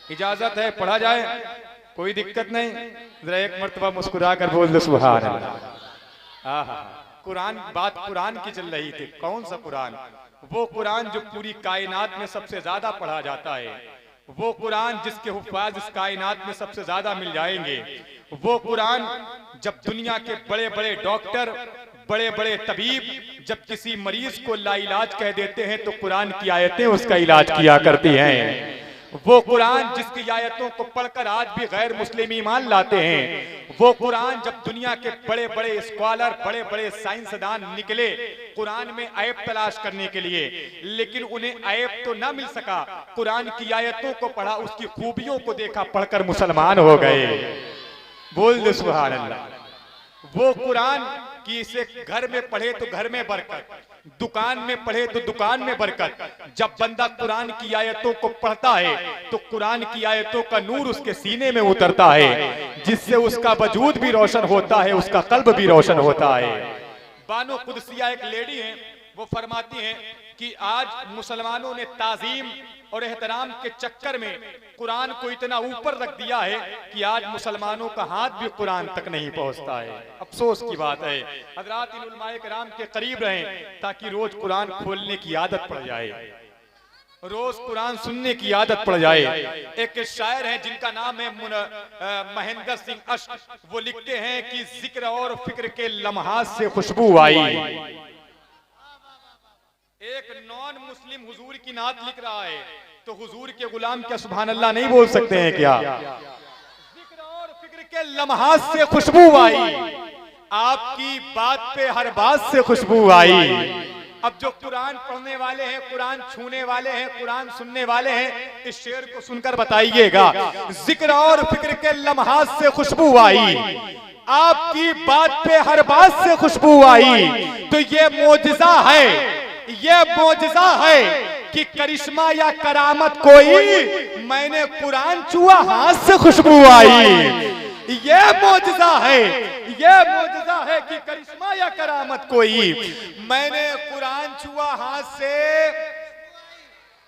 इजाजत है, पढ़ा जाए, कोई दिक्कत नहीं। जरा एक मर्तबा मुस्कुरा कर बोल दो सुभान अल्लाह। आहा, कुरान, बात कुरान की चल रही थी। कौन सा कुरान? वो कुरान जो पूरी कायनात में सबसे ज्यादा पढ़ा जाता है, वो कुरान जिसके हुफ्फाज इस कायनात में सबसे ज्यादा मिल जाएंगे, वो कुरान जब दुनिया के बड़े बड़े डॉक्टर, बड़े बड़े तबीब जब किसी मरीज को लाइलाज कह देते हैं तो कुरान की आयतें उसका इलाज किया करती हैं। वो कुरान जिसकी आयतों को पढ़कर आज भी गैर मुस्लिम ईमान लाते हैं, वो कुरान जब दुनिया के बड़े बड़े स्कॉलर, बड़े बड़े साइंसदान निकले कुरान में ऐब तलाश करने के लिए, लेकिन उन्हें ऐब तो ना मिल सका। कुरान की आयतों को पढ़ा, उसकी खूबियों को देखा, पढ़कर मुसलमान हो गए। बोल दे सुभान अल्लाह। वो कुरान कि इसे घर में पढ़े तो घर में बरकत, दुकान में पढ़े तो दुकान में बरकत। जब बंदा कुरान की आयतों को पढ़ता है तो कुरान की आयतों का नूर उसके सीने में उतरता है, जिससे उसका वजूद भी रोशन होता है, उसका कल्ब भी रोशन होता है। बानो कुदसिया एक लेडी हैं, वो फरमाती हैं कि आज मुसलमानों ने ताजीम और एहतराम के चक्कर में कुरान को इतना ऊपर रख दिया है कि आज मुसलमानों का हाथ भी कुरान तक नहीं पहुंचता है। अफसोस की बात है। हजरात इन उलमाए किराम के करीब रहें ताकि रोज कुरान खोलने की आदत पड़ जाए, रोज कुरान सुनने की आदत पड़ जाए। एक शायर है जिनका नाम है महेंद्र सिंह अश्क, वो लिखते हैं कि जिक्र और फिक्र के लम्हात से खुशबू आई। एक नॉन मुस्लिम हुजूर की नात लिख रहा है तो हुजूर के गुलाम क्या सुभान अल्लाह नहीं बोल सकते हैं क्या? जिक्र और फिक्र के लम्हात से खुशबू आई, आपकी बात पे हर बात से खुशबू आई। अब जो कुरान पढ़ने वाले हैं, कुरान छूने वाले हैं, कुरान सुनने वाले हैं, इस शेर को सुनकर बताइएगा, जिक्र और फिक्र के लम्हात से खुशबू आई, आपकी बात पे हर बात से खुशबू आई। तो ये मोजिज़ा है, ये मोजिज़ा है कि करिश्मा या करामत कोई, मैंने कुरान छुआ हाथ से खुशबू आई। ये मोजिज़ा है, ये मोजिज़ा है कि करिश्मा या करामत कोई, मैंने कुरान छुआ हाथ से,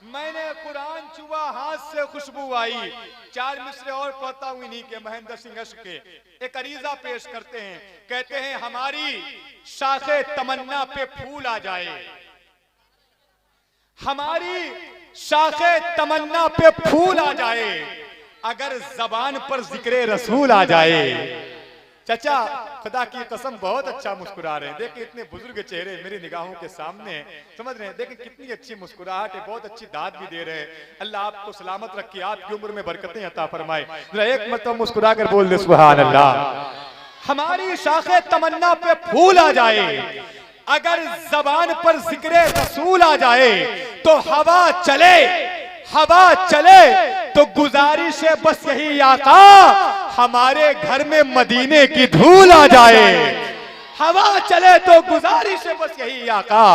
मैंने कुरान छुआ हाथ से खुशबू आई। चार मिसरे और पढ़ता हूं इन्हीं के, महेंद्र सिंह अश्क के। एक अरीजा पेश करते हैं, कहते हैं हमारी शाखे तमन्ना पे फूल आ जाए, हमारी शाखे तमन्ना पे फूल आ जाए, अगर जबान पर जिक्रे रसूल आ जाए। चाचा खुदा की कसम बहुत अच्छा मुस्कुरा रहे हैं, देखिए इतने बुजुर्ग चेहरे मेरी निगाहों के सामने, समझ रहे हैं, देखिए कितनी अच्छी मुस्कुराहट है, बहुत अच्छी दाद भी दे रहे हैं। अल्लाह आपको सलामत रखे, आपकी उम्र में बरकतें अता फरमाए। जरा एक मरतबा मुस्कुरा कर बोल दे सुभान अल्लाह। हमारी शाखे तमन्ना पे फूल आ जाए, अगर जबान पर जिक्रे रसूल आ जाए, तो हवा चले, हवा चले तो गुजारिश है बस यही आका, हमारे घर में मदीने की धूल आ जाए। हवा चले तो गुजारिश है बस यही आका,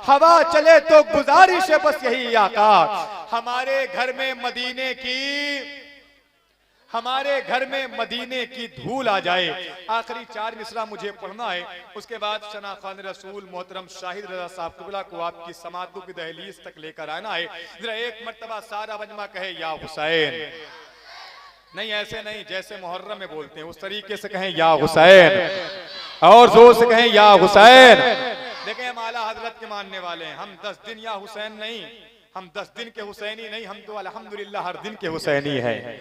हवा चले तो गुजारिश है बस यही आका, हमारे घर में मदीने की, हमारे घर में मदीने की धूल आ जाए। आखिरी चार मिसरा मुझे पढ़ना है, उसके बाद शना खान रसूल मोहतरम शाहिद रजा साहब कुबला को आपकी समातों की दहलीज तक लेकर आना है। जरा एक मर्तबा सारा मजमा कहे या हुसैन, नहीं ऐसे नहीं जैसे मुहर्रम में बोलते हैं, उस तरीके से कहें या हुसैन, और जोर से कहें या हुसैन। देखें हम आला हजरत के मानने वाले हैं, हम 10 दिन या हुसैन नहीं, हम 10 दिन के हुसैनी नहीं, हम तो अल्हम्दुलिल्लाह हर दिन के हुसैनी हैं,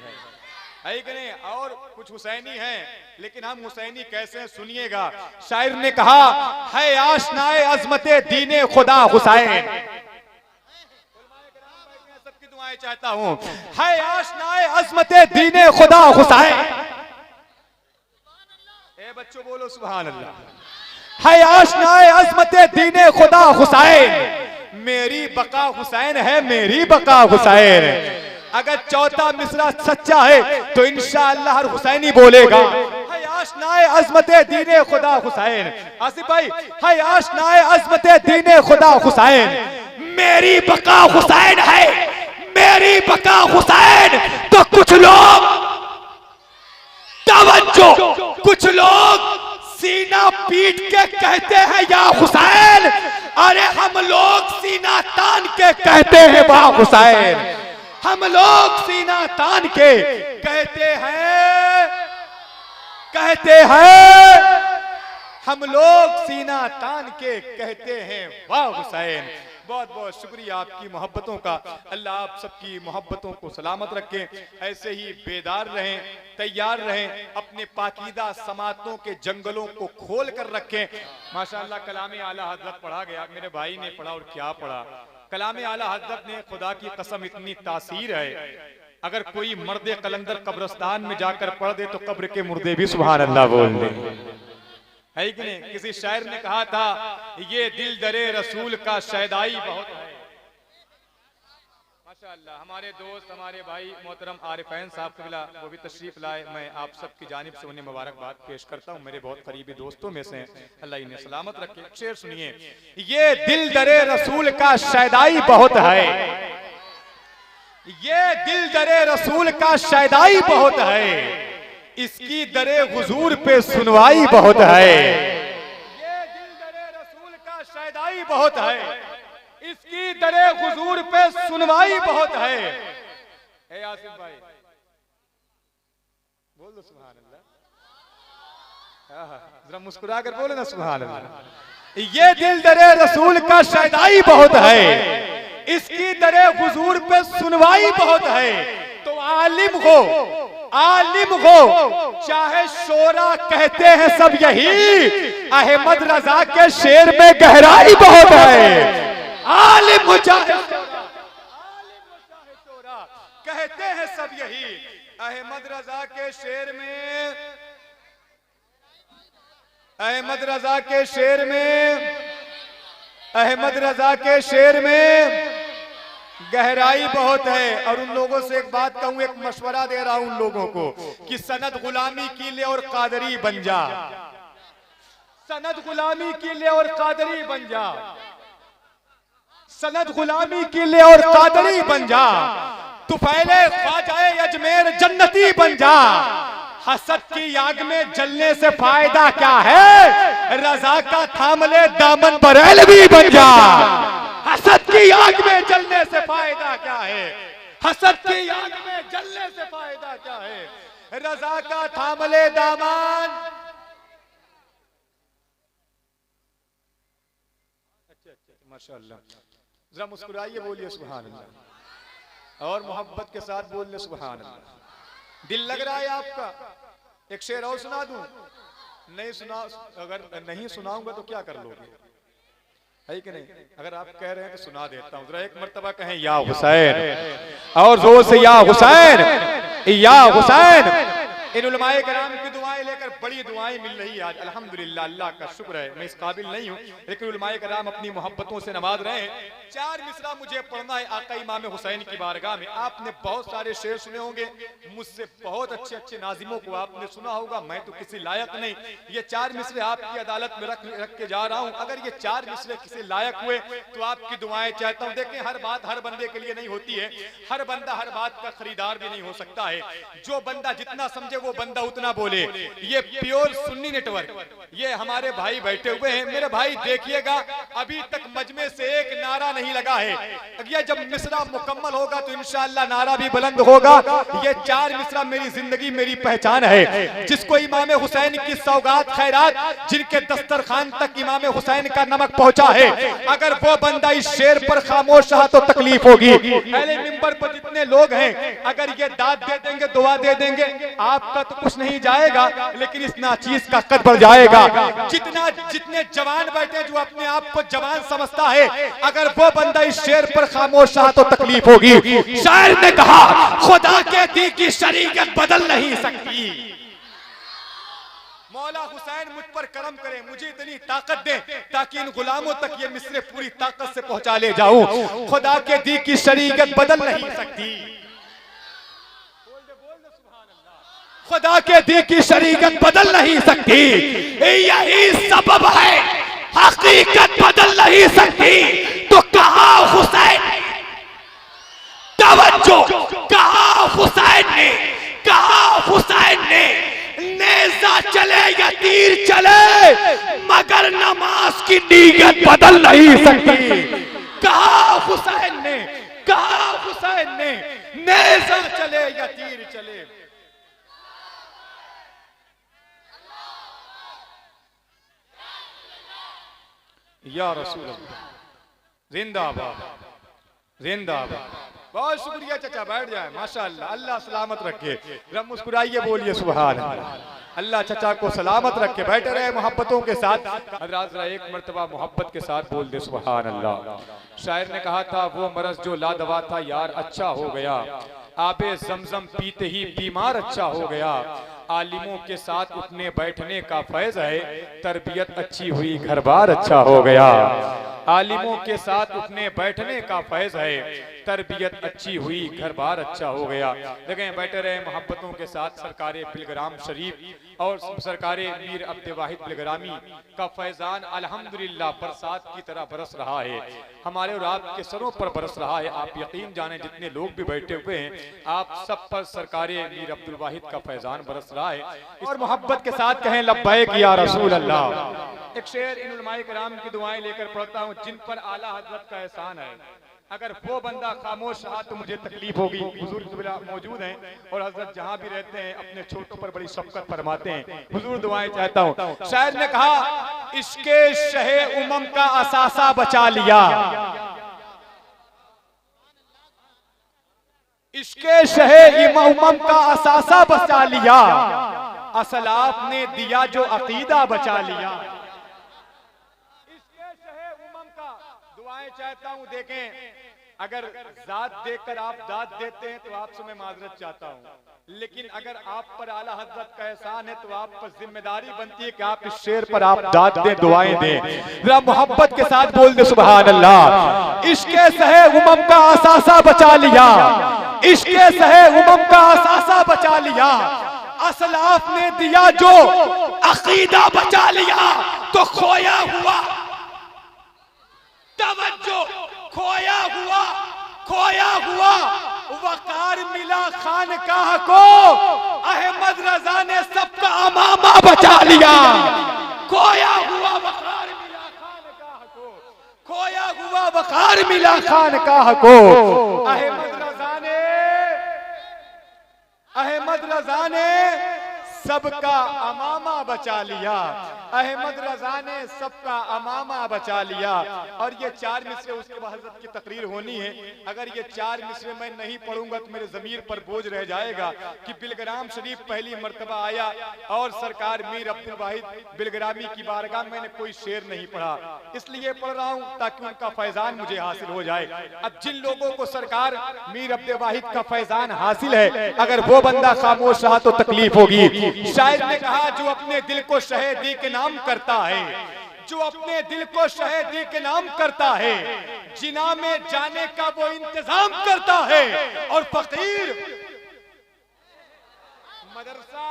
है कि नहीं? और कुछ हुसैनी हैं, लेकिन हम हुसैनी कैसे हैं सुनिएगा। शायर ने कहा है आशनाए अजमते दीने खुदा हुसैन, सबकी दुआएं चाहता हूं, है आशनाए अजमते दीने खुदा हुसैन। ए बच्चों बोलो सुभान अल्लाह। है आशनाए अजमते दीने खुदा हुसैन, मेरी बका हुसैन है, मेरी बका हुसैन। अगर चौथा मिसरा सच्चा है तो इंशाअल्लाह हर हुसैनी बोलेगा है आशनाए अज़मते दीने खुदा हुसैन। आसिफ भाई, है आशनाए अज़मते दीने खुदा हुसैन, मेरी बका हुसैन है, मेरी बका हुसैन। तो कुछ लोग तवज्जो, कुछ लोग सीना पीट के कहते हैं या हुसैन, अरे हम लोग सीना तान के कहते हैं वाह हुसैन। हम लोग सीना तान के कहते हैं हम लोग सीना तान के कहते हैं वाह हुसैन। बहुत बहुत शुक्रिया आपकी मोहब्बतों का। अल्लाह आप सबकी मोहब्बतों को सलामत रखे। ऐसे ही बेदार रहें, तैयार रहें, अपने पाकीदा समातों के जंगलों को खोल कर रखें। माशाअल्लाह कलाम आला हजरत पढ़ा गया, मेरे भाई ने पढ़ा और क्या पढ़ा। कलाम आला हजरत ने खुदा की कसम इतनी तासीर है, अगर कोई मर्दे कलंदर कब्रिस्तान में जाकर पढ़ दे तो कब्र के मुर्दे भी सुभान अल्लाह बोल दे, है कि नहीं। किसी शायर ने कहा था ये दिल दरे रसूल का शैदाई बहुत है। माशाअल्लाह हमारे दोस्त, हमारे भाई मोहतरम आरिफैन साहब कबिला वो भी तशरीफ लाए। मैं आप सबकी जानिब से उन्हें मुबारकबाद पेश करता हूँ, मेरे बहुत करीबी दोस्तों में से। अल्लाह इन्हें सलामत रखे। शेर सुनिए, ये दिल दरे रसूल का शैदाई बहुत है, ये दिल दरे रसूल का शैदाई बहुत है, इसकी दरे हुजूर पे सुनवाई बहुत है। ये दिल दरे रसूल का शैदाई बहुत है, इसकी दरे हुजूर पे सुनवाई बहुत है। ए आसिफ भाई बोल दो सुभान अल्लाह, जरा मुस्कुरा कर बोले ना सुभान अल्लाह। ये दिल दरे रसूल का शैदाई बहुत है, इसकी दरे हुजूर पे सुनवाई बहुत है। तो आलिम हो चाहे शोरा कहते हैं सब यही, अहमद रजा के शेर में गहराई बहुत है। आलिम हो चाहे शोरा कहते हैं सब यही, अहमद रजा के शेर में, अहमद रजा के शेर में, अहमद रजा के शेर में गहराई बहुत है। और उन लोगों से एक बात कहूं, एक मशवरा दे रहा हूं उन लोगों को कि सनद गुलामी की ले और कादरी बन जा, सनद गुलामी की ले और कादरी बन जा, सनद गुलामी की ले और कादरी बन जा। तू पहले ख्वाजाए अजमेर जन्नती बन जा, हसद की आग में जलने से फायदा क्या है, रजा का थाम ले दामन बरेलवी बन जा। हसद की आग में जलने से फायदा क्या है, हसद की आग में जलने से फायदा क्या है, रजा का थाम ले दामन। अच्छा माशाअल्लाह, जरा मुस्कुराइए, बोलिए सुभान अल्लाह, और मोहब्बत के साथ बोलिए सुभान अल्लाह। दिल लग रहा है आपका? एक शेर और सुना दूं? नहीं सुना, अगर नहीं सुनाऊंगा तो क्या कर लोगे, है कि नहीं। अगर आप कह रहे हैं तो सुना देता हूं। जरा एक मर्तबा कहें या हुसैन, और जोर से या हुसैन, या हुसैन। इन उलमाए कराम की दुआएं लेकर बड़ी दुआएं मिल रही है आज, अल्हम्दुलिल्लाह, अल्लाह का शुक्र है। मैं इस काबिल नहीं हूं, लेकिन उलमाए कराम अपनी मोहब्बतों से नवाज रहे हैं। 4 मिसरा मुझे पढ़ना है आका इमाम हुसैन की बारगाह में। आपने बहुत सारे शेर सुने होंगे, मुझसे बहुत अच्छे अच्छे नाजिमों को आपने सुना होगा, मैं तो किसी लायक नहीं। ये 4 मिसरे आपकी अदालत में रख के जा रहा हूं। अगर ये 4 मिसरे किसी लायक हुए तो आपकी दुआएं चाहता हूं। देखें, हर बात हर बंदे के लिए नहीं होती है, हर बंदा हर बात का खरीदार भी नहीं हो सकता है। जो बंदा जितना समझे वो बंदा उतना बोले। ये प्योर सुन्नी नेटवर्क, ये हमारे भाई बैठे हुए हैं। मेरे भाई देखिएगा, अभी तक मजमे से एक नारा नहीं लगा है। ये जब मिसरा मुकम्मल होगा तो इंशाअल्लाह नारा भी बुलंद होगा। ये 4 मिसरा मेरी जिंदगी, मेरी पहचान है। जिसको इमाम हुसैन की सौगात खैरात, जिनके दस्तरखान तक इमाम हुसैन का नमक पहुंचा है, अगर वो बंदा इस शेर पर खामोश रहा तो तकलीफ होगी। पहले मिंबर पर जितने लोग हैं, अगर ये दाद दे देंगे, दुआ दे देंगे, आपका तो कुछ नहीं जाएगा, लेकिन इस नाचीज का कद बढ़ जाएगा। जितने जवान बैठे जो अपने आप को जवान समझता है, अगर वो बंदा इस शेर पर खामोश रहा तो तकलीफ होगी। शायर ने कहा, खुदा के दी की शरीयत बदल नहीं सकती। मौला हुसैन मुझ पर करम करे, मुझे इतनी ताकत दे ताकि इन गुलामों तक ये मिसरे पूरी ताकत से पहुंचा ले जाऊं। खुदा के दी की शरीयत बदल नहीं सकती, खुदा के दी की शरीयत बदल नहीं सकती। यही सबब है, हकीकत बदल नहीं सकती। तो कहा हुसैन, तवज्जो, कहा हुसैन ने, कहा हुसैन ने, नेज़ा चले या तीर चले, मगर नमाज की नीयत बदल नहीं सकती। कहा हुसैन ने, कहा हुसैन ने, नेज़ा चले या तीर चले। या रसूल अल्लाह, जिंदाबाद जिंदाबाद। बहुत शुक्रिया चाचा, बैठ जाए। माशाअल्लाह, अल्लाह सलामत रखे। रब मुस्कुराइए, बोलिए सुभान अल्लाह। अल्लाह चाचा को सलामत रखे, बैठे रहे मोहब्बतों के साथ। हज़रात जरा एक मर्तबा मोहब्बत के साथ बोल दे सुभान अल्लाह। शायर ने कहा था, वो मरज जो लादवा था यार अच्छा हो गया, आबे जमजम पीते ही बीमार अच्छा हो गया। आलिमों के साथ उठने बैठने का फैज़ है, तरबियत अच्छी हुई घर बार अच्छा हो गया। आलिमों के साथ उठने बैठने का फैज़ है, तरबियत अच्छी हुई घर बार अच्छा हो गया। देखें, बैठे रहे मोहब्बतों के साथ। सरकारे बिलग्राम शरीफ और सरकारे मीर अब्द वाहिद बिलग्रामी का फैज़ान अल्हम्दुलिल्लाह बरसात की तरह बरस रहा है, हमारे और आपके सरों पर बरस रहा है। आप यकीन जाने जितने लोग भी बैठे हुए हैं, आप सब पर सरकारे मीर अब्दुल वाहिद का फैज़ान बरस रहा है। और मोहब्बत के साथ कहें लब्बैक या रसूल अल्लाह। एक शेर इन उलमाए किराम की दुआएं लेकर पढ़ता हूँ, जिन पर आला हजरत का एहसान है। अगर वो बंदा खामोश रहा तो मुझे तकलीफ होगी। हुजूर मौजूद हैं और हजरत जहां भी रहते हैं अपने छोटों पर बड़ी शफकत फरमाते हैं। हुजूर दुआएं चाहता हूँ। शायर ने कहा, इसके शहे उमम का असासा बचा लिया, इसके शहे उमम का असासा बचा लिया, असलाफ ने दिया जो अकीदा बचा लिया। इसके शहे उमम का दुआएं चाहता हूं। देखें, अगर जात देकर आप दाद देते हैं तो आपसे मैं माजरत चाहता हूं, लेकिन अगर आप पर आला हजरत का एहसान है तो आप पर जिम्मेदारी बनती है कि आप इस शेर पर आप दाद दें, दुआएं दें। जरा मोहब्बत के साथ बोल दे सुभान अल्लाह। इसके सहे उमम का असासा बचा लिया, इसके सहे उमम का असासा बचा लिया, असलाफ ने दिया जो अकीदा बचा लिया। तो खोया हुआ तवज्जो, खोया हुआ वकार मिला खानकाह को, अहमद रजा ने सबका अमामा बचा लिया। खोया हुआ वकार मिला खानकाह को, खोया हुआ वकार मिला खानकाह को, अहमद रजा ने सबका अमामा बचा लिया, अहमद रजा ने सबका अमामा बचा लिया। और ये 4 मिसरे उसके बाद हजरत की तकरीर होनी है। अगर ये 4 मिसरे मैं नहीं पढ़ूंगा तो मेरे ज़मीर पर बोझ रह जाएगा कि बिलग्राम शरीफ पहली मर्तबा आया और सरकार मीर अब्दुल वाहिद बिलग्रामी की बारगाह में मैंने कोई शेर नहीं पढ़ा, इसलिए पढ़ रहा हूँ ताकि उनका फैजान मुझे हासिल हो जाए। अब जिन लोगों को सरकार मीर अब्दुल वाहिद का फैजान हासिल है, अगर वो बंदा खामोश रहा तो तकलीफ होगी। शायर ने कहा, जो अपने दिल को शहीदी के नाम करता है, जो अपने दिल को शहीदी के नाम करता है, जिना में जाने का वो इंतजाम करता है। और फकीर मदरसा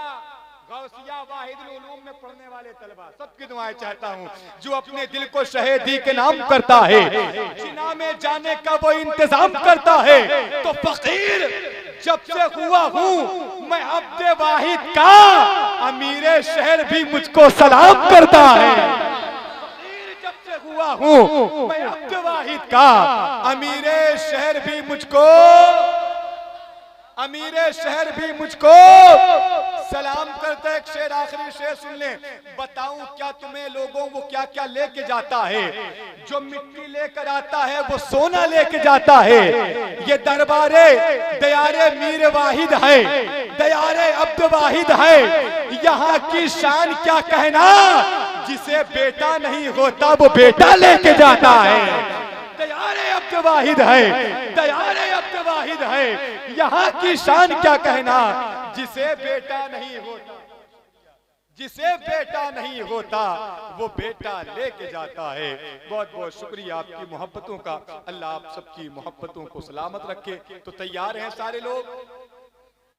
गौसिया वाहिदुल उलूम में पढ़ने वाले तलबा सबकी दुआएं चाहता हूँ। जो अपने दिल को शहीदी के नाम करता है, जिना में जाने का वो इंतजाम करता है। तो फकीर जब से हुआ हूँ मैं अब्दे वाहिद का, अमीरे शहर भी मुझको सलाम करता है। फकीर जब से हुआ हूँ मैं अब्दे वाहिद का, अमीरे शहर भी मुझको सलाम करता है। एक शेर, आखिरी शेर सुन ले। बताऊं क्या तुम्हें लोगों वो क्या क्या लेके जाता है, जो मिट्टी लेकर आता है वो सोना लेके जाता है। ये दरबारे दयारे मीर वाहिद है, दयारे अब्द वाहिद है, यहाँ की शान क्या कहना, जिसे बेटा नहीं होता वो बेटा लेके जाता है। दयारे अब्द वाहिद है, दयारे अब्द वाहिद है, यहाँ की शान क्या कहना, जिसे बेटा नहीं होता, जिसे बेटा नहीं होता वो बेटा लेके जाता है। बहुत बहुत शुक्रिया आपकी मोहब्बतों का। अल्लाह आप सबकी मोहब्बतों को सलामत रखे। तो तैयार हैं सारे लोग?